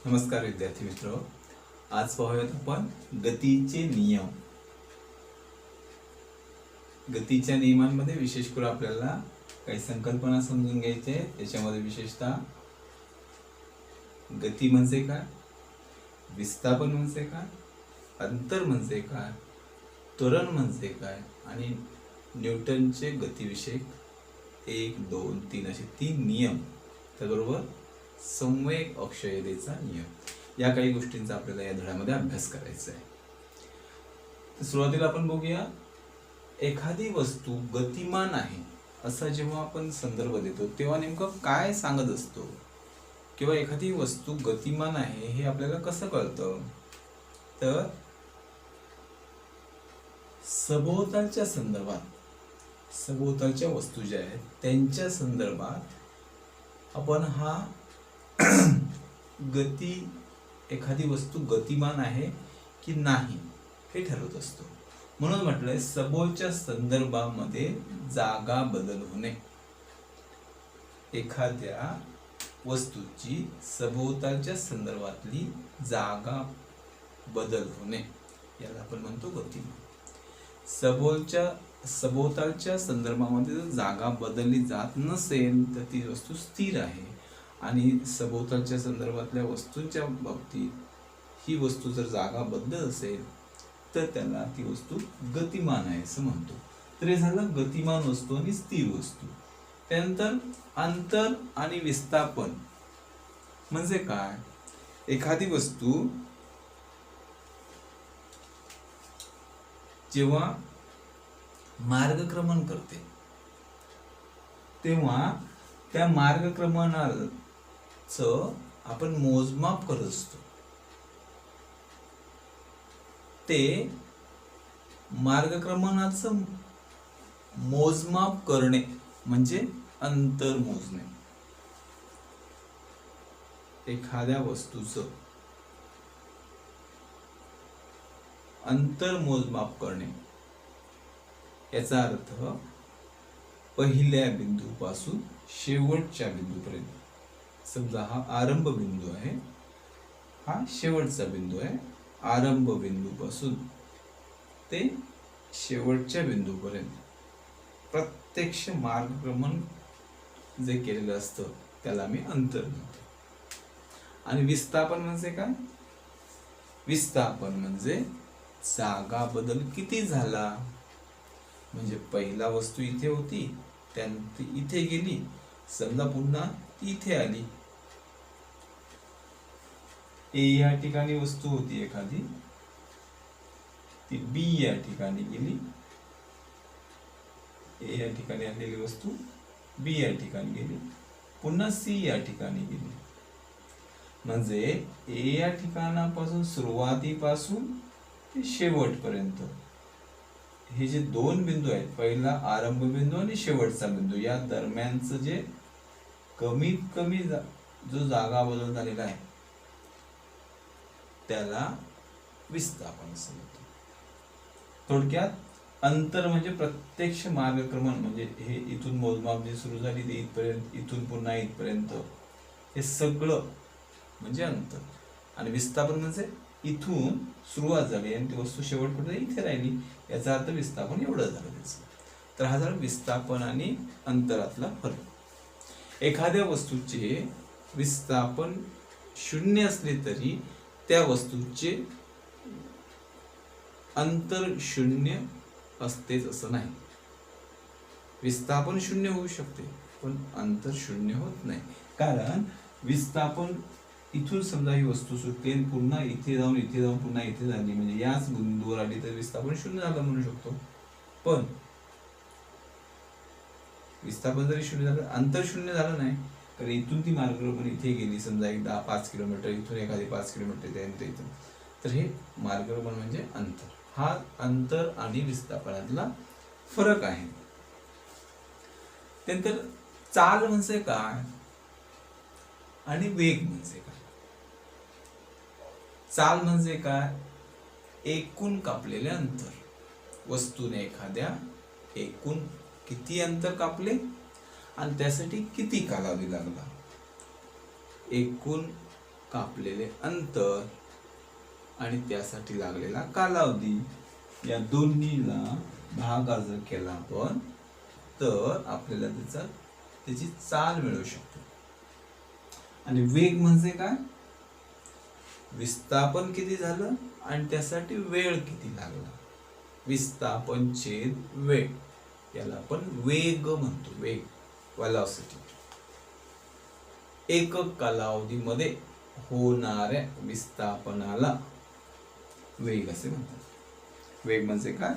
नमस्कार विद्यार्थी मित्र, आज पाहूयात आपण गतीचे नियम. गतीच्या नियमांमध्ये विशेष करून आपल्याला काही संकल्पना समजून घ्यायच्या आहेत. त्याच्यामध्ये विशेषतः गती म्हणजे काय, विस्थापन म्हणजे काय, अंतर म्हणजे काय, त्वरण म्हणजे काय आणि न्यूटनचे गतीविषयक 1, 2, 3 असे 3 नियम, त्याबरोबर संवेग अक्षयतेचा नियम, या काही गोष्टींचा आपल्याला या धड्यामध्ये अभ्यास करायचा आहे. तर सुरुवातीला आपण बघूया, एखादी वस्तू गतिमान आहे असा जेव्हा आपण संदर्भ देतो तेव्हा नेमकं काय सांगत असतो, किंवा एखादी वस्तू गतिमान आहे हे आपल्याला कसं कळतं. तर सभोवतालच्या संदर्भात, सभोवतालच्या वस्तू ज्या आहेत त्यांच्या संदर्भात आपण हा गती, एखादी वस्तू गतिमान आहे की नाही हे ठरवत असतो. म्हणून म्हटलंय सभोवच्या संदर्भामध्ये जागा बदल होणे. एखाद्या वस्तूची सभोवतालच्या संदर्भातली जागा बदल होणे याला आपण म्हणतो गतिमान. सभोवतालच्या संदर्भामध्ये जर जागा बदलली जात नसेल तर ती वस्तू स्थिर आहे, आणि सभोवतालच्या संदर्भातल्या वस्तूंच्या बाबतीत ही वस्तू जर जागा बदलत असेल तर त्याला ती वस्तू गतिमान आहे असं म्हणतो. तर हे झालं गतिमान वस्तू आणि स्थिर वस्तू. त्यानंतर अंतर आणि विस्थापन म्हणजे काय. एखादी वस्तू जेव्हा मार्गक्रमण करते तेव्हा त्या मार्गक्रमणाचं आपण मोजमाप करत असतो. ते मार्गक्रमणाचं मोजमाप करणे म्हणजे अंतर मोजणे. एखाद्या वस्तूचं अंतर मोजमाप करणे याचा अर्थ पहिल्या बिंदूपासून शेवटच्या बिंदूपर्यंत. समजा हा आरंभ बिंदू आहे, हा शेवटचा बिंदू आहे. आरंभ बिंदूपासून ते शेवटच्या बिंदूपर्यंत प्रत्यक्ष मार्गक्रमण जे केलेलं असतं त्याला मी अंतर म्हणतो. आणि विस्थापन म्हणजे काय. विस्थापन म्हणजे जागा बदल किती झाला. म्हणजे पहिला वस्तू इथे होती, त्यानंतर इथे गेली, समजा पुन्हा इथे आली. ए या ठिकाणी वस्तू होती एखादी, ती बी या ठिकाणी गेली. ए या ठिकाणी आलेली वस्तू बी या ठिकाणी गेली, पुन्हा सी या ठिकाणी गेली. म्हणजे ए या ठिकाणापासून, सुरुवातीपासून ते शेवटपर्यंत हे जे दोन बिंदू आहेत, पहिला आरंभ बिंदू आणि शेवटचा बिंदू, या दरम्यानचं जे कमीत कमी जो जागा बदल झालेला आहे त्याला विस्थापन असं म्हणतो. थोडक्यात अंतर म्हणजे प्रत्यक्ष मार्गक्रमण, म्हणजे हे इथून मोजमाप जे सुरू झाली ते इथपर्यंत, इथून पुन्हा इथपर्यंत, हे सगळं म्हणजे अंतर. आणि विस्थापन म्हणजे इथून सुरुवात झाली आणि ती वस्तू शेवटपर्यंत इथे राहिली, याचा अर्थ विस्थापन एवढं झालं त्याचं. तर हा झाला विस्थापन आणि अंतरातला फरक. एखाद्या वस्तूचे विस्थापन 0 असले तरी त्या वस्तूचे अंतर 0 असतेच असं नाही. विस्थापन 0 होऊ शकते पण अंतर 0 होत नाही. कारण विस्थापन इथून समजा ही वस्तू सुटते, पुन्हा इथे जाऊन पुन्हा इथे झाली, म्हणजे याच बिंदूवर आली तर विस्थापन 0 झालं म्हणू शकतो. पण विस्थापन जरी 0 झालं, अंतर 0 झालं नाही. तर इथून ती मार्गक्रमण इथे गेली, समजा एक 5 किलोमीटर, इथून एखादी 5 किलोमीटर त्यानंतर इथून, तर हे मार्गक्रमण म्हणजे अंतर. हा अंतर आणि विस्थापनातला फरक आहे. त्यानंतर चाल म्हणजे काय आणि वेग म्हणजे काय. चाल म्हणजे काय, एकूण कापलेले अंतर. वस्तूने एखाद्या एकूण किती अंतर कापले आणि त्यासाठी किती कालावधी लागला. एकूण कापलेले अंतर आणि त्यासाठी लागलेला कालावधी या दोन्हीला भागाकार जर केला आपण तर आपल्याला त्याची चाल मिळू शकते. आणि वेग म्हणजे काय? विस्थापन किती झालं आणि त्यासाठी वेळ किती लागला. विस्थापन छेद वेग याला आपण वेग म्हणतो. वेग, वेलॉसिटी. एकक कालावधीमध्ये होणाऱ्या विस्थापनाला वेग असे म्हणतात. वेग म्हणजे काय?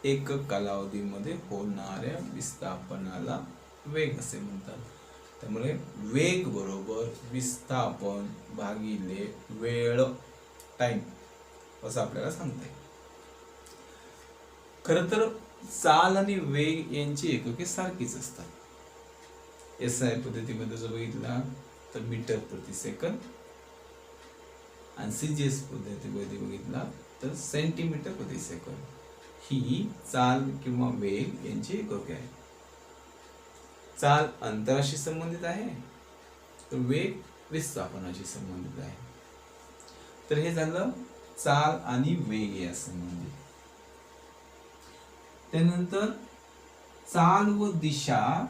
एकक कालावधीमध्ये होणाऱ्या विस्थापनाला वेग असे म्हणतात. त्यामुळे वेग बरोबर विस्थापन भागिले वेळ, टाइम असं आपल्याला सांगता येईल. खरं तर चाल आणि वेग यांची एकके सारखीच असतात. SI पद्धतीमध्ये जर बघितला तर मीटर प्रति सेकंद आणि CGS पद्धतीमध्ये बघितला तर सेंटीमीटर प्रति सेकंद ही चाल किंवा वेग यांची एकके आहे. चाल अंतराशी संबंधित आहे तर वेग विस्थापनाशी संबंधित आहे. तर हे झालं चाल आणि वेग या संबंधित. त्यानंतर चाल व दिशा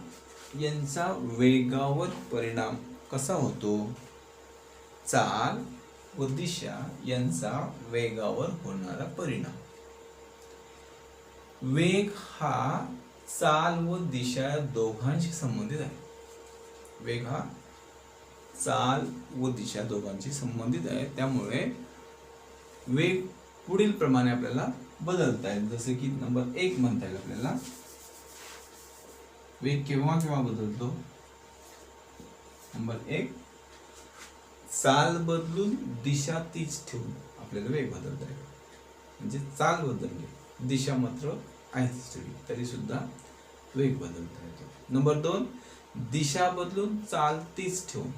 यांचा वेगावर परिणाम कसा होतो. चाल व दिशा यांचा वेगावर होणारा परिणाम. वेग हा चाल व दिशा दोघांशी संबंधित आहे. वेग हा चाल व दिशा दोघांशी संबंधित आहे. त्यामुळे वेग पुढील प्रमाणे आपल्याला बदलता येईल. जसे की नंबर 1 म्हणता येईल आपल्याला. वेग केव्हा केव्हा बदलतो. नंबर 1, चाल बदलून दिशा तीच ठेवून आपल्याला वेग बदलता येईल. म्हणजे चाल बदलली, दिशा मात्र आहेच ठेवली तरी सुद्धा वेग बदलता येतो. नंबर 2, दिशा बदलून चाल तीच ठेवून.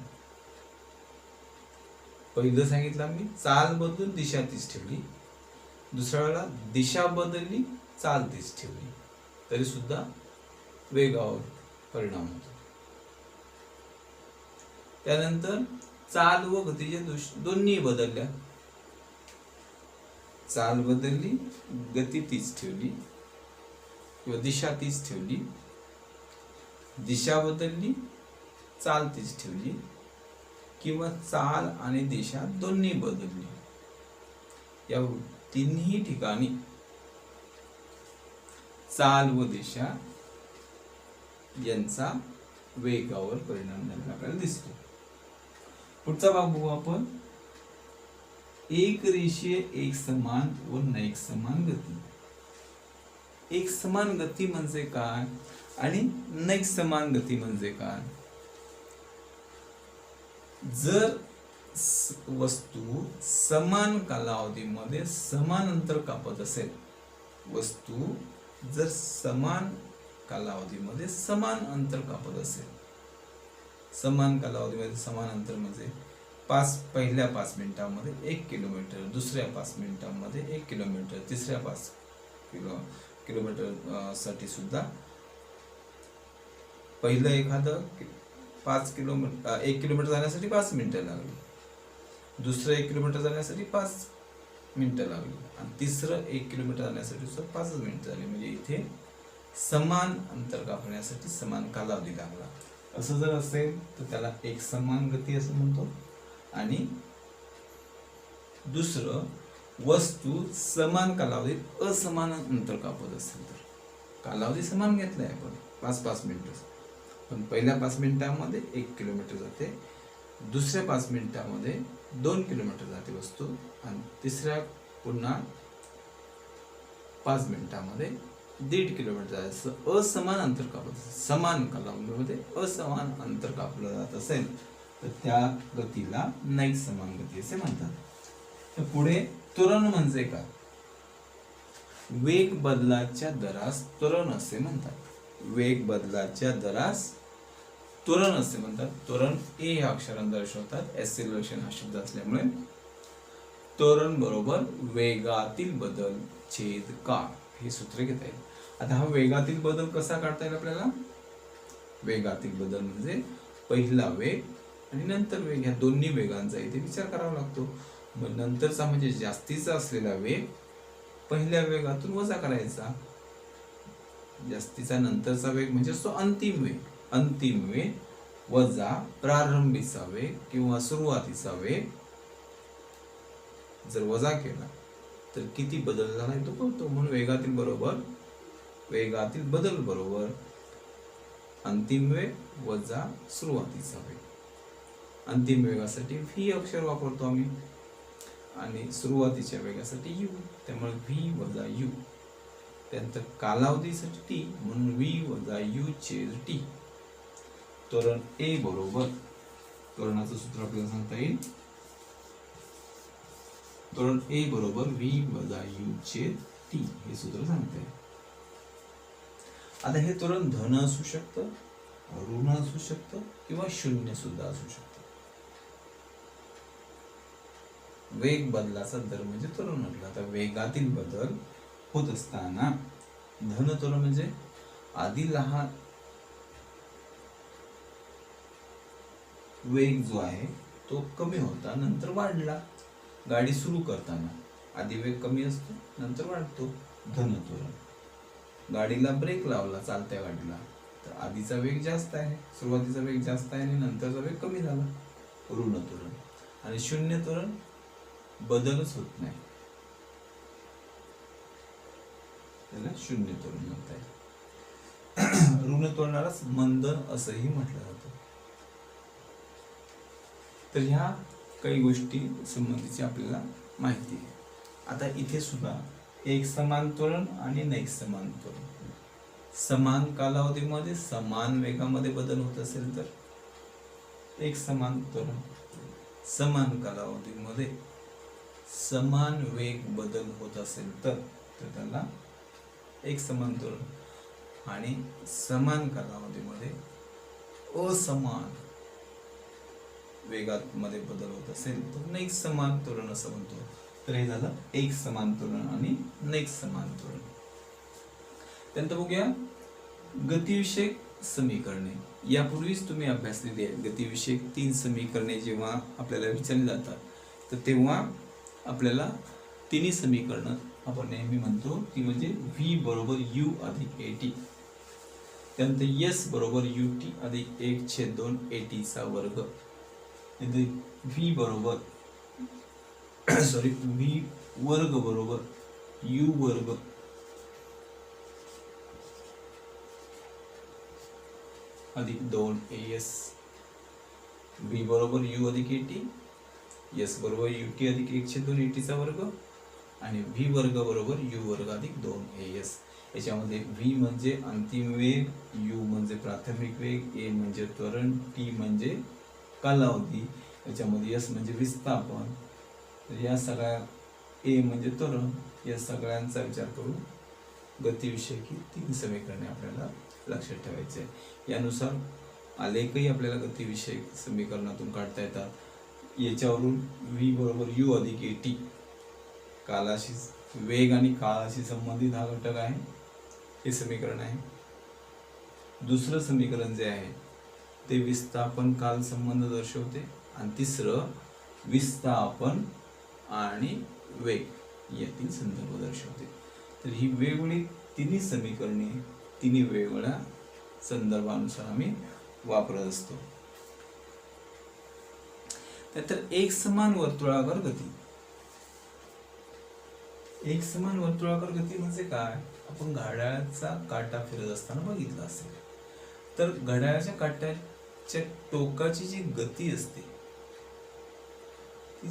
पहिलं सांगितलं मी चाल बदलून दिशा तीच ठेवली. दुसऱ्या वेळेला दिशा बदलली, चाल तीच ठेवली तरी सुद्धा वेगावर परिणाम होतो. त्यानंतर चाल व गतीच्या दोन्ही बदलल्या. चाल बदलली, गती तीच ठेवली किंवा दिशा तीच ठेवली. दिशा बदलली, चाल तीच ठेवली किंवा चाल आणि दिशा दोन्ही बदलली. या तिन्ही ठिकाणी चाल व दिशा यांचा वेगावर परिणाम झालेला आपल्याला दिसतो. पुढचा भाग बघू आपण. एक रेषीय एक समान व नैक समान गती. एक समान गती म्हणजे काय आणि नैक समान गती म्हणजे काय. जर वस्तू समान कालावधीमध्ये समान अंतर कापत असेल, वस्तू जर समान कालावधीमध्ये समान अंतर कापत असेल, समान कालावधीमध्ये समान अंतर म्हणजे पहिल्या 5 मिनिटांमध्ये 1 किलोमीटर, दुसऱ्या 5 मिनिटांमध्ये 1 किलोमीटर, तिसऱ्या 5 किलोमीटर साठी सुद्धा पहिलं एखादं 1 किलोमीटर जाण्यासाठी 5 मिनिटं लागली, दुसरं 1 किलोमीटर जाण्यासाठी 5 मिनिटं लागली आणि तिसरं 1 किलोमीटर जाण्यासाठी सुद्धा 5 मिनिटं झाली. म्हणजे इथे समान अंतर कापण्यासाठी समान कालावधी लागला. असं जर असेल तर त्याला एक समान गती असं म्हणतो. आणि दुसरं, वस्तू समान कालावधीत असमान अंतर कापत असेल तर कालावधी समान घेतलाय आपण 5-5 मिनिटं, पण पहिल्या 5 मिनिटांमध्ये 1 किलोमीटर जाते, दुसऱ्या 5 मिनिटांमध्ये 2 किलोमीटर जाते वस्तू आणि तिसऱ्या पुन्हा 5 मिनिटांमध्ये 1.5 किलोमीटर जायचं. असमान अंतर कापत असेल, समान कालावधीमध्ये असमान अंतर कापलं जात असेल तर त्या गतीला नैक समान गती असे म्हणतात. तर पुढे त्वरण म्हणजे काय. वेग बदलाच्या दरास त्वरण असे म्हणतात. वेग बदलाच्या दरास त्वरण असे म्हणतात. त्वरण ए ह्या अक्षरांनी दर्शवतात. एक्सेलरेशन हा शब्द असल्यामुळे त्वरण बरोबर वेगातील बदल छेद काळ हे सूत्र घेता येईल. आता हा वेगातील बदल कसा काढता येईल आपल्याला. वेगातील बदल म्हणजे पहिला वेग आणि नंतर वेग, ह्या दोन्ही वेगांचा इथे विचार करावा लागतो. मग नंतरचा म्हणजे जास्तीचा असलेला वेग पहिल्या वेगातून वजा करायचा. जास्तीचा नंतरचा वेग म्हणजे तो अंतिम वेग. अंतिम वेग वजा प्रारंभीचा वेग किंवा सुरुवातीचा वेग जर वजा केला तर किती बदल झाला तो कळतो. म्हणून वेगातील बदल बरोबर अंतिम वेग वजा सुरुवातीचा वेग. अंतिम वेगासाठी व्ही अक्षर वापरतो आम्ही आणि सुरुवातीच्या वेगासाठी यू, त्यामुळे व्ही वजा यू. त्यानंतर कालावधीसाठी टी, म्हणून व्ही वजा यू छेद टी. त्वरण ए बरोबर, त्वरणाचं सूत्र आपल्याला सांगता येईल, त्वरण ए बरोबर व्ही वजा यू छेद टी, हे सूत्र सांगते. आता हे त्वरण धन असू शकतं, ऋण असू शकतं किंवा शून्य सुद्धा असू शकतं. वेग बदलाचा दर म्हणजे त्वरण म्हटलं. आता वेगातील बदल होत असताना धन त्वरण म्हणजे आधी लहान वेग जो आहे तो कमी होता, नंतर वाढला. गाडी सुरू करताना आधी वेग कमी असतो, नंतर वाढतो, धन त्वरण. गाडीला ब्रेक लावला चालत्या गाडीला तर आधीचा वेग जास्त आहे, सुरुवातीचा वेग जास्त आहे आणि नंतरचा वेग कमी झाला, ऋण त्वरण. आणि शून्य त्वरण बदलच होत नाही, त्याला शून्य त्वरण म्हणतात. ऋण त्वरणालाच मंदन असंही म्हटलं जातं. तर ह्या काही गोष्टी संबंधीची आपल्याला माहिती आहे. आता इथे सुद्धा एक समान त्वरण आणि नैक समान त्वरण. समान कालावधीमध्ये समान वेगामध्ये बदल होत असेल तर एक समान त्वरण, समान कालावधीमध्ये समान वेग बदल होत असेल तर त्याला एक समान त्वरण, आणि समान कालावधीमध्ये असमान वेगात मध्ये बदल होत असेल तर नैक समान त्वरण असं म्हणतो. तर हे झालं एक समान त्वरण आणि नैक समान त्वरण. त्यानंतर बघूया गतिविषयक समीकरणे. यापूर्वीच तुम्ही अभ्यासलेली आहे. गतिविषयक 3 समीकरणे जेव्हा आपल्याला विचारली जातात तर तेव्हा आपल्याला तिन्ही समीकरणं आपण नेहमी म्हणतो ती म्हणजे व्ही बरोबर यू अधिक ए टी, त्यानंतर एस बरोबर यू टी अधिक 1/2 ए टी चा वर्ग, व्ही बरोबर व्ही वर्ग बरोबर यू वर्ग अधिक 2 एस, व्ही बरोबर यू अधिक ए टी, एस बरोबर यू टी अधिक 1/2 ए टी चा वर्ग आणि व्ही वर्ग बरोबर यू वर्ग अधिक 2 एस. याच्यामध्ये व्ही म्हणजे अंतिम वेग, यू म्हणजे प्राथमिक वेग, ए म्हणजे त्वरण, टी म्हणजे कालावधी, याच्यामध्ये एस म्हणजे विस्थापन. तर या सगळ्या, ए म्हणजे त्वरण, या सगळ्यांचा विचार करून गतिविषयी 3 समीकरणे आपल्याला लक्षात ठेवायचे आहे. यानुसार आलेखही आपल्याला गतिविषयक समीकरणातून काढता येतात. याच्यावरून व्ही बरोबर यू अधिक ए टी, कालाशी, वेग आणि काळाशी संबंधित हा घटक आहे, हे समीकरण आहे. दुसरं समीकरण जे आहे ते विस्थापन काल संबंध दर्शवते आणि तिसरं विस्थापन आणि वेग यातील संदर्भ दर्शवते. तर ही वेगवेगळी तिन्ही समीकरणे तिन्ही वेगवेगळ्या संदर्भानुसार आम्ही वापरत असतो. त्यानंतर एक समान वर्तुळाकार गती. एक समान वर्तुळाकार गती म्हणजे काय? आपण घड्याळाचा काटा फिरत असताना बघितलं असेल तर घड्याळाच्या काट्याच्या टोकाची जी गती असते, ती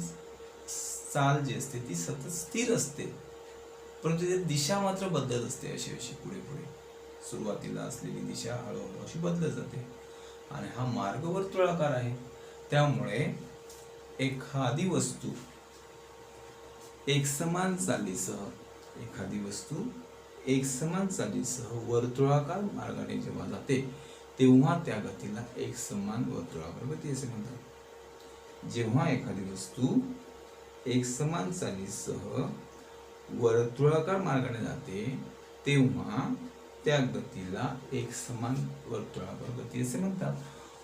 चाल जी असते ती सतत स्थिर असते, परंतु त्याची दिशा मात्र बदलत असते. अशी अशी पुढे पुढे सुरुवातीला असलेली दिशा हळूहळू अशी बदलत जाते. आणि हा मार्ग वर्तुळाकार आहे, त्यामुळे एखादी वस्तू एकसमान चालीसह वर्तुळाकार मार्गाने जेव्हा जाते तेव्हा त्या गतीला एकसमान वर्तुळाकार गती असे म्हणतात. जेव्हा एखादी वस्तू एकसमान चालीसह वर्तुळाकार मार्गाने जाते तेव्हा त्या गतीला एकसमान वर्तुळाकार गती असे म्हणतात.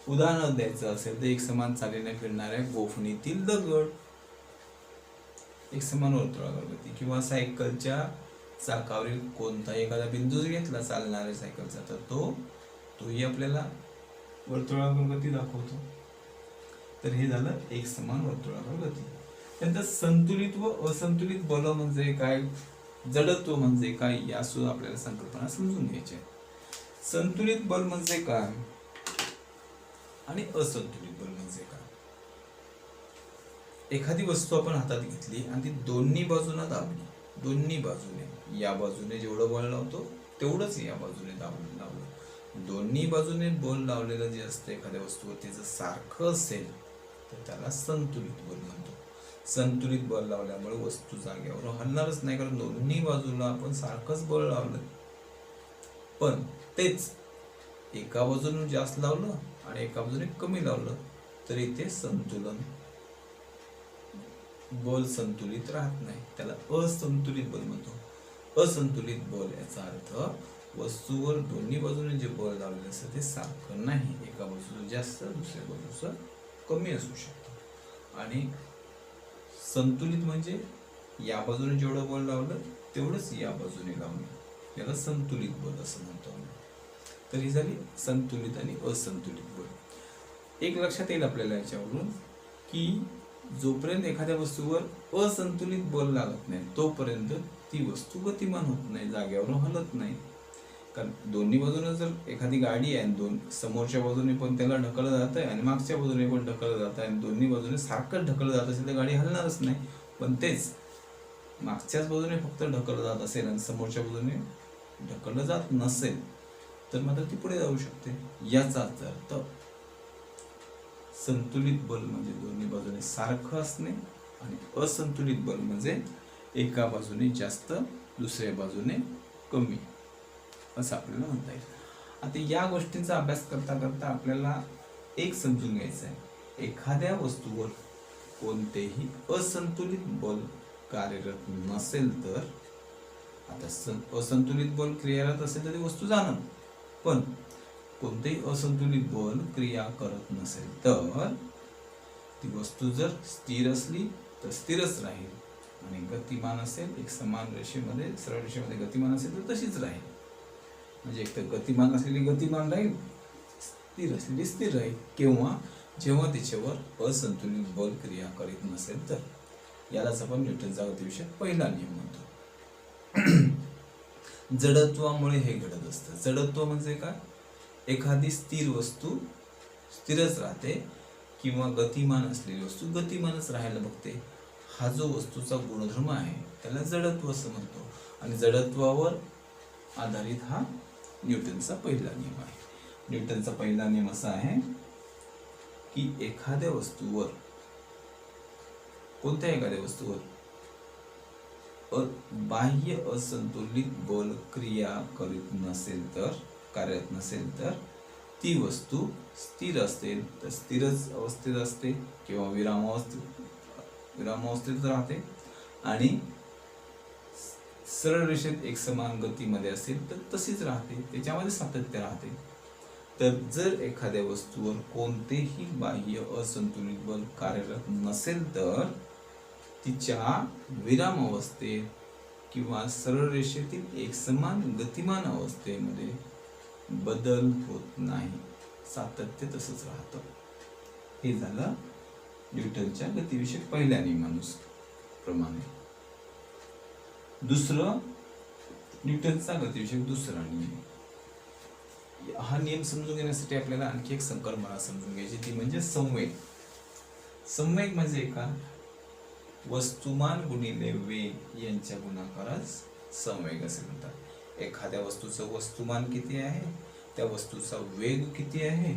उदाहरण द्यायचं असेल तर एक समान चालीने फिरणाऱ्या गोफणीतील दगड, एक समान वर्तुळाकार गती, किंवा सायकलच्या चाकावरील कोणताही एखादा बिंदू घेतला चालणाऱ्या सायकलचा तर तोही आपल्याला वर्तुळाकार गती दाखवतो. तर हे झालं एक समान वर्तुळाकार गती. त्यानंतर संतुलित व असंतुलित बल म्हणजे काय, जडत्व म्हणजे काय, या सुद्धा आपल्याला संकल्पना समजून घ्यायच्या. संतुलित बल म्हणजे काय आणि असंतुलित बल म्हणजे काय. एखादी वस्तू आपण हातात घेतली आणि ती दोन्ही बाजूने दाबली, दोन्ही बाजूने, या बाजूने जेवढं बळ लावतो तेवढंच या बाजूने लावलं, दोन्ही बाजूने बल लावलेलं जे असतं एखाद्या वस्तूवर जर सारखं असेल तर त्याला संतुलित बल म्हणतो. संतुलित बल लावल्यामुळे वस्तू जागेवर हलणारच नाही, कारण दोन्ही बाजूला आपण सारखंच बळ लावलं. पण तेच एका बाजूने जास्त लावलं आणि एका बाजूने कमी लावलं तर इथे बल संतुलित राहत नाही, त्याला असंतुलित बल म्हणतो. असंतुलित बल याचा अर्थ वस्तूवर दोन्ही बाजूने जे बळ लावलेलं असतं ते सारखं नाही, एका बाजूला जास्त दुसऱ्या बाजूला कमी असू शकतं. आणि संतुलित म्हणजे या बाजूने जेवढं बळ लावलं तेवढंच या बाजूने लावलं, याला संतुलित बल असं म्हणतो आम्ही. तर ही झाली संतुलित आणि असंतुलित बल. एक लक्षात येईल आपल्याला याच्यावरून की जोपर्यंत एखाद्या वस्तूवर असंतुलित बल लागत नाही तोपर्यंत ती वस्तू गतिमान होत नाही, जागेवर हलत नाही. कारण दोन्ही बाजूने जर एखादी गाडी आहे, दोन समोरच्या बाजूने पण त्याला ढकललं जात आहे आणि मागच्या बाजूने पण ढकललं जात आहे आणि दोन्ही बाजूने सारखंच ढकललं जात असेल तर गाडी हलणारच नाही. पण तेच मागच्याच बाजूने फक्त ढकललं जात असेल आणि समोरच्या बाजूने ढकललं जात नसेल तर मात्र ती पुढे जाऊ शकते. याचा अर्थ संतुलित बल म्हणजे दोन्ही बाजूने सारखं असणे आणि असंतुलित बल म्हणजे एका बाजूने जास्त दुसऱ्या बाजूने कमी असं आपल्याला म्हणता येईल. आता या गोष्टींचा अभ्यास करता करता आपल्याला एक समजून घ्यायचं आहे, एखाद्या वस्तूवर कोणतेही असंतुलित बल कार्यरत नसेल तर, आता असंतुलित बल क्रियारत असेल तर ती वस्तू जाणं, पण कोणतेही असंतुलित बल क्रिया करत नसेल तर ती वस्तू जर स्थिर असली तर स्थिरच राहील आणि गतिमान असेल एक समान रेषेमध्ये सरळ रेषेमध्ये गतिमान असेल तर तशीच राहील. म्हणजे एक तर गतिमान असलेली गतिमान राहील, स्थिर असलेली स्थिर राहील, किंवा जेव्हा तिच्यावर असंतुलित बल क्रिया करीत नसेल तर. यालाच आपण न्यूटनचा गतिविषयक पहिला नियम म्हणतो. जडत्वामुळे हे घडत असतं. जडत्व म्हणजे काय, एखादी स्थिर वस्तू स्थिरच राहते किंवा गतिमान असलेली वस्तू गतिमानच राहायला बघते. हा जो वस्तूचा गुणधर्म आहे त्याला जडत्व असं म्हणतो आणि जडत्वावर आधारित हा न्यूटनचा पहिला नियम आहे. न्यूटनचा पहिला नियम असा आहे की एखाद्या वस्तूवर, कोणत्या एखाद्या वस्तूवर बाह्य असंतुलित बल क्रिया करीत नसेल तर, कार्यरत नसेल तर ती वस्तू स्थिर असेल तर स्थिरच अवस्थेत असते किंवा विरामावस्थेत राहते आणि सरळ रेषेत एक समान गतीमध्ये असेल तर तशीच राहते, त्याच्यामध्ये सातत्य राहते. तर जर एखाद्या वस्तूवर कोणतेही बाह्य असंतुलित बल कार्यरत नसेल तर तिच्या विराम अवस्थेत किंवा सरळ रेषेतील एक समान गतिमान अवस्थेमध्ये बदल होत नाही, सातत्य तसंच राहतं. हे झालं न्यूटनच्या गतिविषयक पहिल्या नियमानुप्रमाणे. दुसरं, न्यूटनचा गतिविषयक दुसरा नियम. हा नियम समजून घेण्यासाठी आपल्याला आणखी एक संकल्पना समजून घ्यायची, ती म्हणजे संवेग. संवेग म्हणजे का, वस्तुमान गुणिले वेग यांच्या गुणाकारास संवेग असे म्हणतात. एखाद्या वस्तूचं वस्तुमान किती आहे, त्या वस्तूचा वेग किती आहे,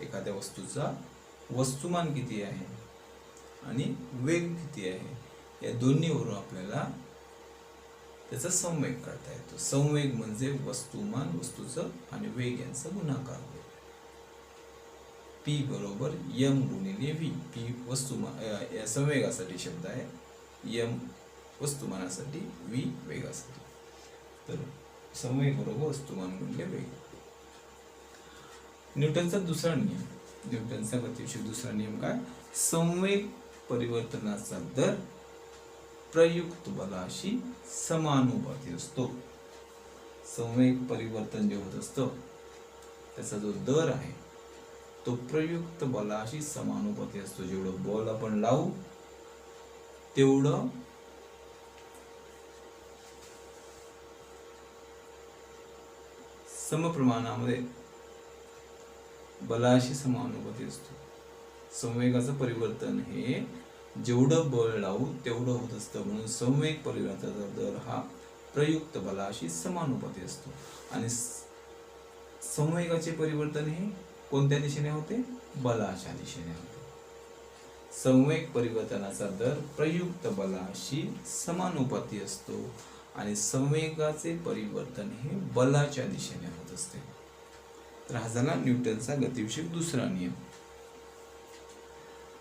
एखाद्या वस्तूचा वस्तुमान किती आहे आणि वेग किती आहे, या दोन्हीवरून आपल्याला त्याचा संवेग काढता येतो. संवेग म्हणजे वस्तुमान, वस्तूचं आणि वेग यांचा गुणाकार. P बरोबर m गुणिले v. P वस्तुमान या संवेगासाठी शब्द आहे, m वस्तुमानासाठी, v वेगासाठी. तर संवेग बरोबर वस्तुमान गुणिले वेग. न्यूटनचा दुसरा नियम, न्यूटनचा गतिविषयक दुसरा नियम काय? संवेग परिवर्तनाचा दर प्रयुक्त बलाशी समानुपाती असतो. संवेग परिवर्तन जे होत असतं त्याचा जो दर आहे तो प्रयुक्त बलाशी समानुपाती असतो. जेवढं बल आपण लावू तेवढं समप्रमाणामध्ये बलाशी समानुपाती असतो. संवेगाचं परिवर्तन हे जेवढं बळ लावू तेवढं होत असतं, म्हणून संवेग परिवर्तनाचा दर हा प्रयुक्त बलाशी समानुपाती असतो. आणि संवेगाचे परिवर्तन हे कोणत्या दिशेने होते? बलाच्या दिशेने होते. संवेग परिवर्तनाचा दर प्रयुक्त बलाशी समानुपाती असतो आणि संवेगाचे परिवर्तन हे बलाच्या दिशेने होत असते. तर हा झाला न्यूटनचा गतिविषयक दुसरा नियम.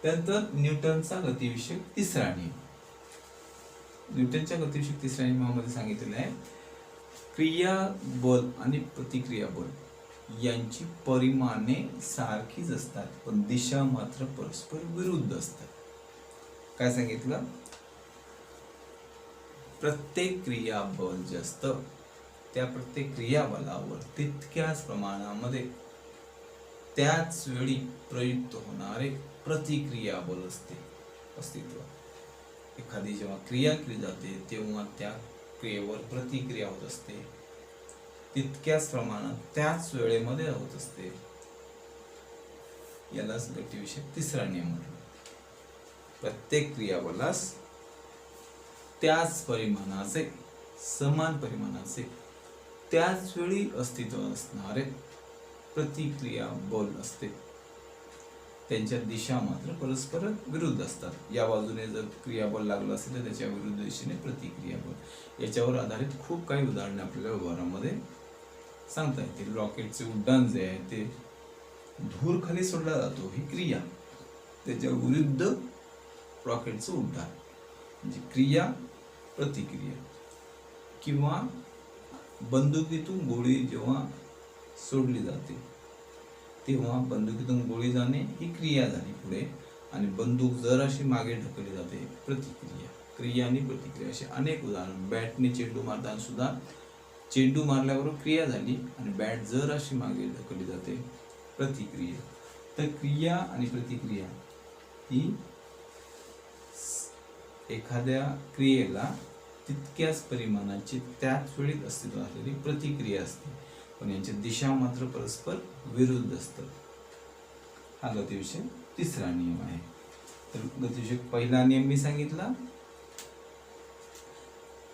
त्यानंतर न्यूटनचा गतिविषयक तिसरा नियम. न्यूटनच्या गतिविषयक तिसऱ्या नियमामध्ये सांगितलेलं आहे क्रिया बल आणि प्रतिक्रिया बल यांची परिमाणे सारखीच असतात पण दिशा मात्र परस्पर विरुद्ध असतात. काय सांगितलं? प्रत्येक क्रियाबल जे असतं त्या प्रत्येक क्रियाबलावर तितक्याच प्रमाणामध्ये त्याच वेळी प्रयुक्त होणारे प्रतिक्रियाबल असते अस्तित्व. एखादी जेव्हा क्रिया केली जाते तेव्हा त्या क्रियेवर प्रतिक्रिया होत असते, तितक्याच प्रमाणात त्याच वेळेमध्ये होत असते. यालाच गतिविषयक तिसरा नियम म्हणतात. प्रत्येक क्रियाबलास त्याच परिमाणाचे, समान परिमाणाचे, त्याच वेळी अस्तित्व असणारे प्रतिक्रिया बल असते. त्यांच्या दिशा मात्र परस्पर विरुद्ध असतात. या बाजूने जर क्रियाबल लागलं असेल तर त्याच्या विरुद्ध दिशेने प्रतिक्रिया बल. याच्यावर आधारित खूप काही उदाहरणे आपल्याला व्यवहारामध्ये सांगता येतील. रॉकेटचे उड्डाण जे आहे ते धूर खाली सोडला जातो, ही क्रिया. त्याच्या विरुद्ध रॉकेटचं उड्डाण म्हणजे क्रिया प्रतिक्रिया. किंवा बंदुकीतून गोळी जेव्हा सोडली जाते तेव्हा बंदुकीतून गोळी जाणे ही क्रिया झाली पुढे, आणि बंदूक जराशी मागे ढकलली जाते प्रतिक्रिया. क्रिया आणि प्रतिक्रिया असे अनेक उदाहरण. बॅटने चेंडू मारताना सुद्धा चेंडू मारल्यावर क्रिया झाली आणि बॅट जराशी मागे ढकलली जाते प्रतिक्रिया. तर क्रिया आणि प्रतिक्रिया ही एखाद्या क्रियेला तितक्याच परिमाणाची त्याच वेळी अस्तित्व असलेली प्रतिक्रिया असते, पण यांची दिशा मात्र परस्पर विरुद्ध असतात. हा गतिविषयक तिसरा नियम आहे. तर गतिविषयक पहिला नियम मी सांगितला,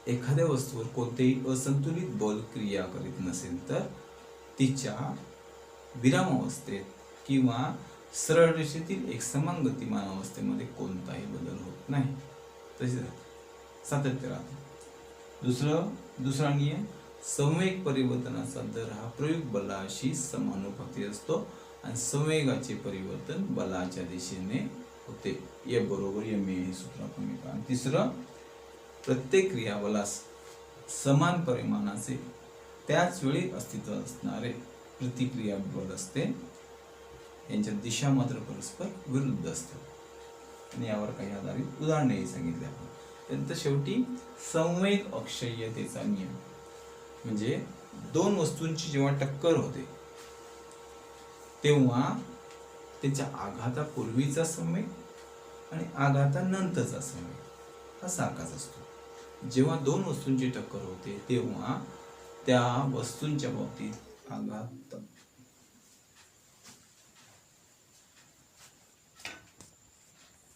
एखाद्या वस्तूवर कोणतेही असंतुलित बल क्रिया करीत नसेल तर तिच्या विरामावस्थेत किंवा सरळ रेषेतील एकसमान गतिमान अवस्थेमध्ये कोणताही बदल होत नाही, तसेच सातत्य राहते. दुसरा नियम, संवेग परिवर्तनाचा दर हा प्रयुक्त बलाशी समानुपाती असतो आणि संवेगाचे परिवर्तन बलाच्या दिशेने होते. F बरोबर ma हे सूत्र आपण घेतो. आणि तिसरं, प्रत्येक क्रियाबलास समान परिमाणाचे त्याच वेळी अस्तित्व असणारे प्रतिक्रिया बल असते. यांच्या दिशा मात्र परस्पर विरुद्ध असतात आणि यावर काही आधारित उदाहरणेही सांगितले आपण. त्यानंतर शेवटी संवेग अक्षय्यतेचा नियम म्हणजे दोन वस्तूंची जेव्हा टक्कर होते तेव्हा त्याच्या आघातापूर्वीचा संवेग आणि आघातानंतरचा संवेग हा सारखाच असतो. जेव्हा दोन वस्तूंची टक्कर होते तेव्हा त्या वस्तूंच्या बाबतीत आघात